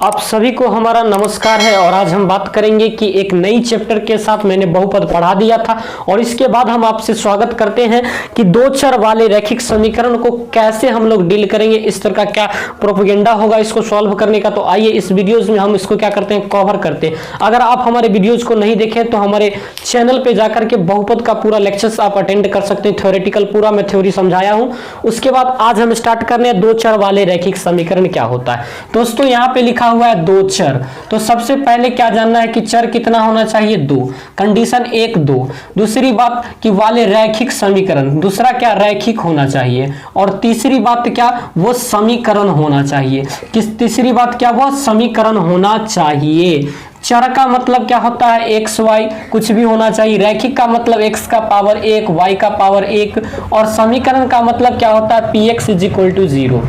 आप सभी को हमारा नमस्कार है और आज हम बात करेंगे कि एक नई चैप्टर के साथ मैंने बहुपद पढ़ा दिया था और इसके बाद हम आपसे स्वागत करते हैं कि दो चर वाले रैखिक समीकरण को कैसे हम लोग डील करेंगे, इस तरह का क्या प्रोपेगेंडा होगा इसको सॉल्व करने का। तो आइए इस वीडियोज में हम इसको क्या करते हैं, कवर करते हैं। अगर आप हमारे वीडियोज को नहीं देखें तो हमारे चैनल पे जाकर के बहुपद का पूरा लेक्चर्स आप अटेंड कर सकते हैं, थ्योरेटिकल पूरा मैं थ्योरी समझाया हूं। उसके बाद आज हम स्टार्ट करने हैं दो चर वाले रैखिक समीकरण क्या होता है। दोस्तों यहाँ पे लिखा हुआ है दो चर, तो सबसे पहले क्या जानना है कि चर कितना होना चाहिए, दो। कंडीशन एक, दो। दूसरी बात कि वाले रैखिक समीकरण, दूसरा क्या रैखिक होना चाहिए। और तीसरी बात क्या, वो समीकरण होना चाहिए। किस तीसरी बात क्या, वो समीकरण होना चाहिए। चर का मतलब क्या होता है, एक्स वाई कुछ भी होना चाहिए। रैखिक का मतलब एक्स का पावर एक, वाई का पावर एक। और समीकरण का मतलब क्या होता है, P X is equal to zero.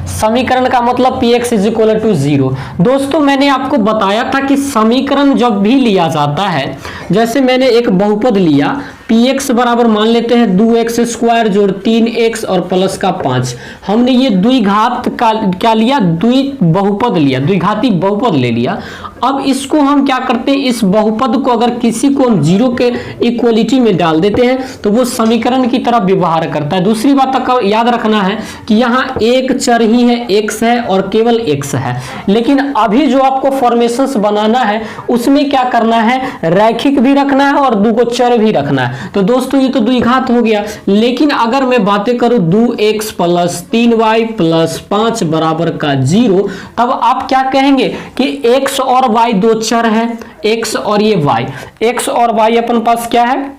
समीकरण का मतलब px is equal to zero. दोस्तों मैंने आपको बताया था कि समीकरण जब भी लिया जाता है, जैसे मैंने एक बहुपद लिया px बराबर मान लेते हैं 2x स्क्वायर जोड़ 3x और प्लस का 5। हमने ये द्विघात का क्या लिया, बहुपद लिया, द्विघाती बहुपद ले लिया। अब इसको हम क्या करते हैं, इस बहुपद को अगर किसी को हम जीरो के इक्वलिटी में डाल देते हैं तो वो समीकरण की तरह व्यवहार करता है। दूसरी बात का याद रखना है कि यहाँ एक चर ही है, x है और केवल x है। लेकिन अभी जो आपको फॉर्मेशंस बनाना है उसमें क्या करना है, रैखिक भी रखना है और दो चर भी रखना है। तो दोस्तों ये तो द्विघात हो गया। लेकिन अगर मैं बातें करूं 2x प्लस 3y प्लस 5 बराबर का 0, तब आप क्या कहेंगे कि x और y दो चर है, x और ये y, x और y अपन पास क्या है,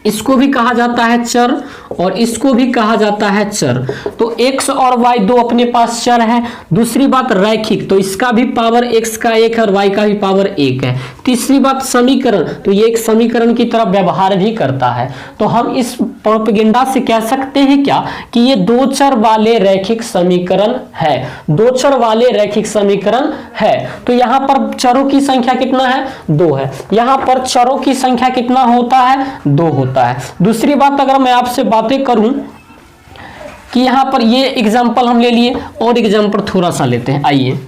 इसको भी कहा जाता है चर और इसको भी कहा जाता है चर। तो x और y दो अपने पास चर है। दूसरी बात रैखिक, तो इसका भी पावर x का एक है और y का भी पावर एक है। तीसरी बात समीकरण, तो ये एक समीकरण की तरह व्यवहार भी करता है। तो हम इस प्रोपेगेंडा से कह सकते हैं क्या कि ये दो चर वाले रैखिक समीकरण है, दो चर वाले रैखिक समीकरण है। तो यहाँ पर चरों की संख्या कितना है, दो है। यहाँ पर चरों की संख्या कितना होता है, दो होता है। दूसरी बात अगर मैं आपसे बातें करूं कि यहां पर ये एग्जांपल हम ले लिए और एग्जांपल थोड़ा सा लेते हैं, आइए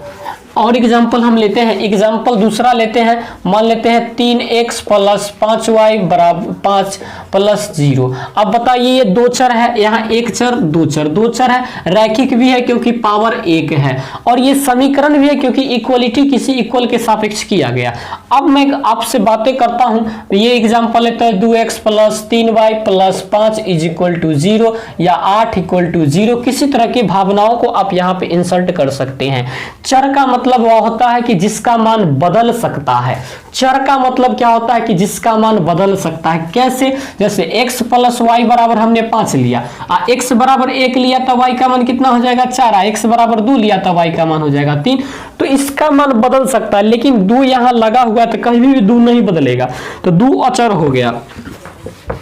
और एग्जांपल हम लेते हैं। एग्जांपल दूसरा लेते हैं, मान लेते हैं 3x प्लस 5y बराबर 5 प्लस 0। अब बताइए ये दो चर है, यहाँ एक चर दो चर, दो चर है, रैखिक भी है क्योंकि पावर एक है और ये समीकरण भी है क्योंकि इक्वलिटी किसी इक्वल के सापेक्ष किया गया। अब मैं आपसे बातें करता हूं, ये एग्जांपल लेते हैं 2x plus 3y plus 5 is equal to 0 या 8 इक्वल टू 0। किसी तरह की भावनाओं को आप यहाँ पे इंसर्ट कर सकते हैं। चर का मतलब वह होता है कि जिसका मान बदल सकता है। चर का मतलब क्या होता है कि जिसका मान बदल सकता है। कैसे, जैसे x प्लस वाई बराबर हमने 5 लिया, x बराबर 1 लिया तो y का मान कितना हो जाएगा 4, x बराबर 2 लिया तो y का मान हो जाएगा 3। तो इसका मान बदल सकता है, लेकिन 2 यहाँ लगा हुआ है तो कहीं भी 2 नहीं बदलेगा, तो 2 अचर हो गया।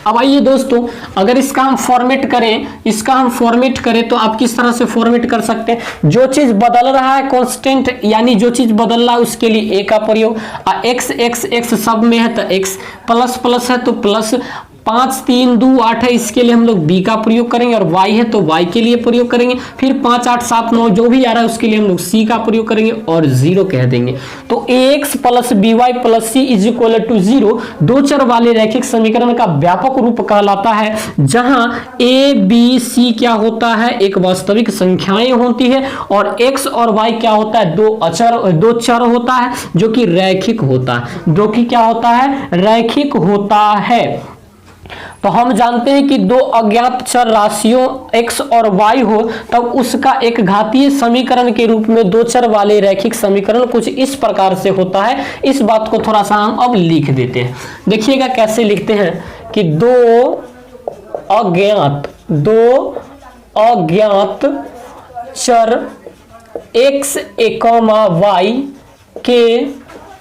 अब आइए दोस्तों, अगर इसका हम फॉर्मेट करें, इसका हम फॉर्मेट करें तो आप किस तरह से फॉर्मेट कर सकते हैं, जो चीज बदल रहा है कांस्टेंट, यानी जो चीज बदल रहा है उसके लिए a का प्रयोग। x x x सब में है तो x, प्लस प्लस है तो प्लस, 5 3 2 8 है, इसके लिए हम लोग b का प्रयोग करेंगे और y है तो y के लिए प्रयोग करेंगे। फिर 5 8 7 9 जो भी आ रहा है उसके लिए हम लोग c का प्रयोग करेंगे और 0 कह देंगे। तो ax plus by plus c is equal to 0 दो चर वाले रैखिक समीकरण का व्यापक रूप कहलाता है, जहां a b c क्या होता है, एक वास्तविक संख्याएं होती है और x और y क्या होता है, दो चर होता है जो कि रैखिक होता है, जो कि क्या होता है, रैखिक होता है। तो हम जानते हैं कि दो अज्ञात चर राशियों x और y हो तब उसका एक घातीय समीकरण के रूप में दो चर वाले रैखिक समीकरण कुछ इस प्रकार से होता है। इस बात को थोड़ा सा हम अब लिख देते हैं, देखिएगा कैसे लिखते हैं कि दो अज्ञात चर x y के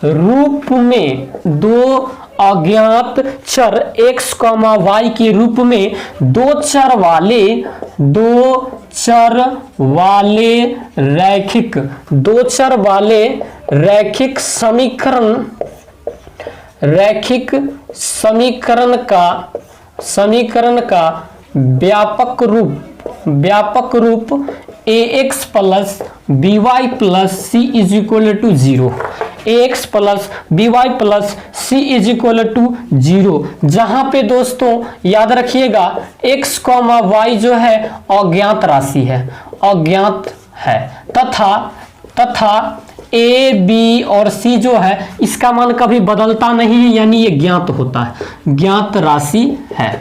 रूप में, दो अज्ञात चर x, y के रूप में दो चर वाले रैखिक समीकरण का व्यापक रूप ax plus B Y plus C is equal to 0, ax plus B Y plus C is equal to 0, जहां पे दोस्तों याद रखिएगा x कॉमा वाई जो है अज्ञात राशि है, अज्ञात है, तथा ए बी और सी जो है इसका मान कभी बदलता नहीं है, यानी ये ज्ञात होता है, ज्ञात राशि है,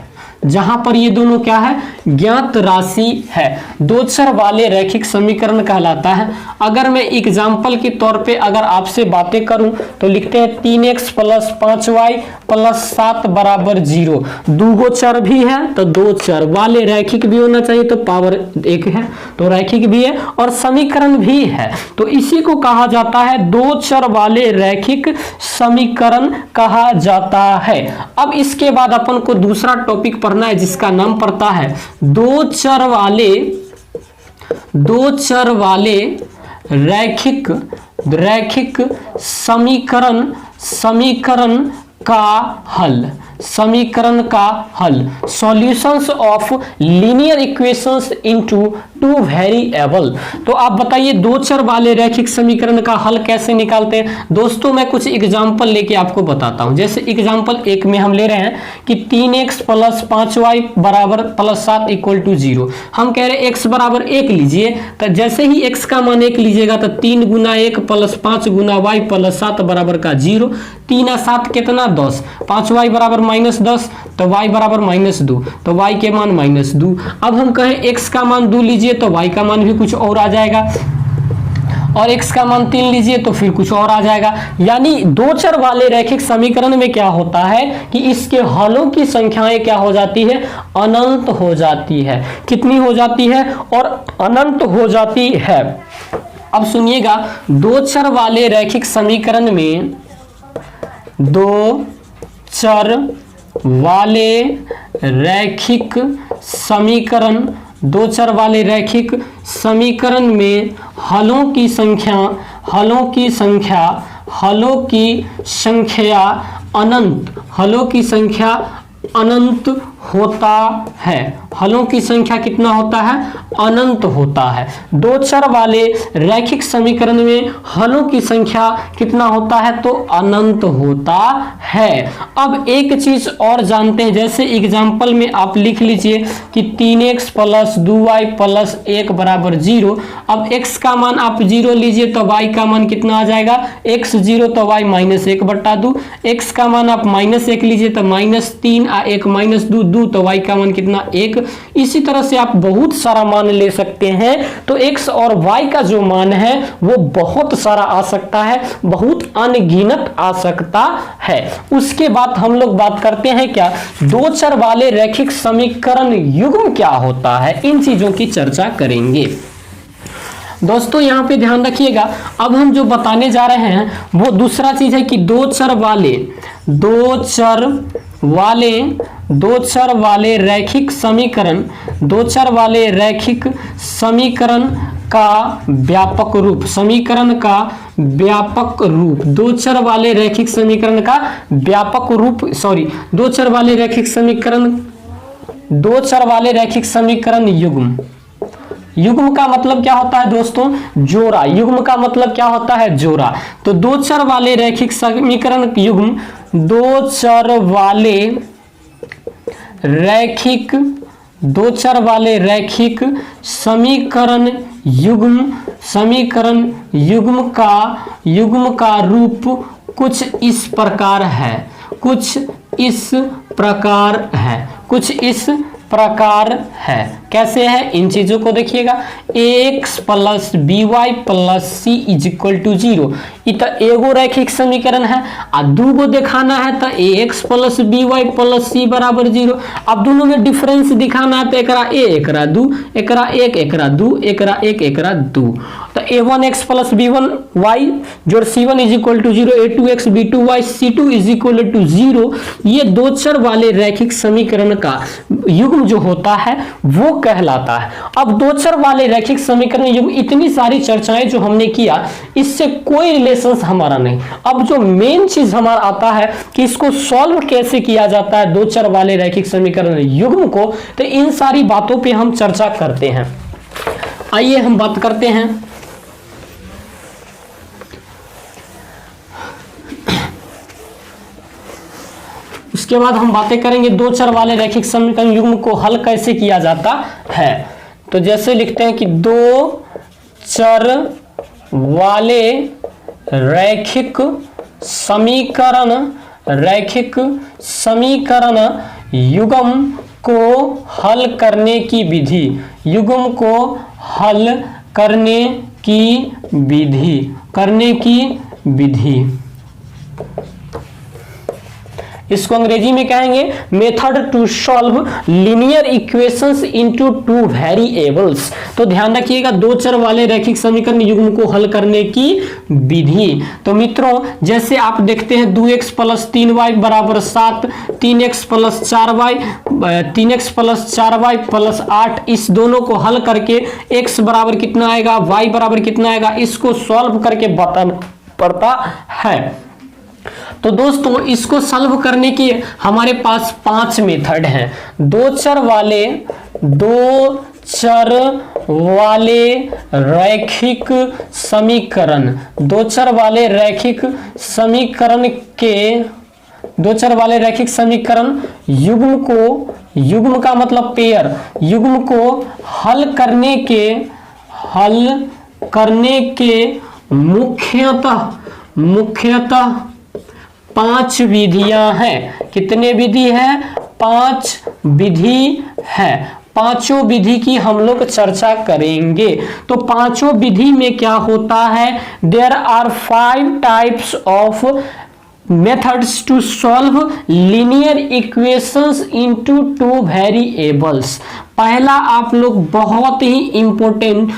जहां पर ये दोनों क्या है, ज्ञात राशि है, दो चर वाले रैखिक समीकरण कहलाता है। अगर मैं एग्जाम्पल के तौर पे अगर आपसे बातें करूं तो लिखते हैं 3x प्लस 5y प्लस 7 बराबर 0, दो चर भी है तो दो चर वाले रैखिक भी होना चाहिए, तो पावर 1 है तो रैखिक भी है और समीकरण भी है, तो इसी को कहा जाता है दो चर वाले रैखिक समीकरण कहा जाता है। अब इसके बाद अपन को दूसरा टॉपिक पढ़ना है जिसका नाम पड़ता है दो चर वाले रैखिक समीकरण का हल, solutions of linear equations into two variable. तो आप बताइए दो चर वाले रैखिक समीकरण का हल कैसे निकालते हैं। दोस्तों मैं कुछ एग्जांपल लेके आपको बताता हूं। जैसे एग्जांपल 1 में हम ले रहे हैं कि 3x प्लस 5y बराबर प्लस 7 इक्वल टू 0। हम कह रहे हैं x बराबर 1 लीजिए, तो जैसे ही x का मान 1 लीजिएगा तो 3 गुना 1 प्लस 5 गुना y प्लस 7 बराबर का 0, 3 और 7 कितना 10, 5y बराबर -10 तो y बराबर -2, तो y के मान -2। अब हम कहें x का मान 2 लीजिए तो y का मान भी कुछ और आ जाएगा, और x का मान 3 लीजिए तो फिर कुछ और आ जाएगा। यानी दो चर वाले रैखिक समीकरण में क्या होता है कि इसके हलों की संख्याएं क्या हो जाती है, अनंत हो जाती है। कितनी हो जाती है, और अनंत हो जाती है। अब सुनिएगा, दो चर वाले रैखिक समीकरण में दो चर वाले रैखिक समीकरण में हलों की संख्या अनंत होता है। हलों की संख्या कितना होता है, अनंत होता है। दो चर वाले रैखिक समीकरण में हलों की संख्या कितना होता है, तो अनंत होता है। अब एक चीज और जानते हैं, जैसे एग्जांपल में आप लिख लीजिए कि 3x प्लस 2y प्लस 1 बराबर 0। अब x का मान आप 0 लीजिए तो y का मान कितना आ जाएगा, x 0 तो y -1 बटा 2। x का मान आप -1 लीजिए तो -3 और 1 -2 तो y का मान कितना 1। इसी तरह से आप बहुत सारा मान ले सकते हैं। तो x और y का जो मान है वो बहुत सारा आ सकता है, बहुत अनगिनत आ सकता है। उसके बाद हम लोग बात करते हैं क्या, दो चर वाले रैखिक समीकरण युग्म क्या होता है, इन चीजों की चर्चा करेंगे। दोस्तों यहाँ पे ध्यान रखिएगा, अब हम जो बताने जा रहे हैं वो दूसरा चीज है कि दो चर वाले रैखिक समीकरण का व्यापक रूप, दो चर वाले रैखिक समीकरण युग्म का मतलब क्या होता है दोस्तों, जोड़ा। युग्म का मतलब क्या होता है, जोड़ा। तो दो चर वाले रैखिक समीकरण युग्म, दो चर वाले रैखिक समीकरण युग्म का रूप कुछ इस प्रकार है। कैसे है, इन चीजों को देखिएगा। ax plus B Y plus C is equal to 0, तो एगो रैखिक समीकरण है। आ दूगो दिखाना है तो ax plus B Y plus c बराबर 0। अब दोनों में डिफरेंस दिखाना है तो एकरा a एकरा 2, एकरा 1 एकरा 2, एकरा 1 एकरा 2। तो a1x प्लस b1y जोड़ c1 is equal to 0, a2x b2y c2 is equal to 0। ये दो चर वाले रैखिक समीकरण का युग्म जो होता है वो कहलाता है। अब दो चर वाले रैखिक समीकरण युग्म, इतनी सारी चर्चाएं जो हमने किया, इससे कोई रिलेशन हमारा नहीं। अब जो मेन चीज हमारा आता है कि इसको सॉल्व कैसे किया जाता है दो चर वाले रैखिक समीकरण युग्म को, तो इन सारी बातों पे हम चर्चा करते हैं। आइए हम बात करते हैं उसके बाद हम बातें करेंगे दो चर वाले रैखिक समीकरण युग्म को हल कैसे किया जाता है। तो जैसे लिखते हैं कि दो चर वाले रैखिक समीकरण युग्म को हल करने की विधि, युग्म को हल करने की विधि इसको अंग्रेजी में कहेंगे method to solve linear equations into two variables. तो ध्यान रखिएगा, दो चर वाले रैखिक समीकरण युग्म को हल करने की विधि। तो मित्रों जैसे आप देखते हैं 2x + 3y = 7, 3x + 4y + 8, इस दोनों को हल करके x बराबर कितना आएगा, y बराबर कितना आएगा, इसको सॉल्व करके बताना पड़ता है। तो दोस्तों इसको सॉल्व करने की हमारे पास 5 मेथड हैं। दो चर वाले रैखिक समीकरण युग्म का मतलब पेयर, युग्म को हल करने के मुख्यतः 5 विधियां हैं। कितने विधि है? 5 विधि है। पांचों विधि की हम लोग चर्चा करेंगे। तो पांचों विधि में क्या होता है, there are 5 types of methods to solve linear equations into two variables. पहला आप लोग बहुत ही इंपॉर्टेंट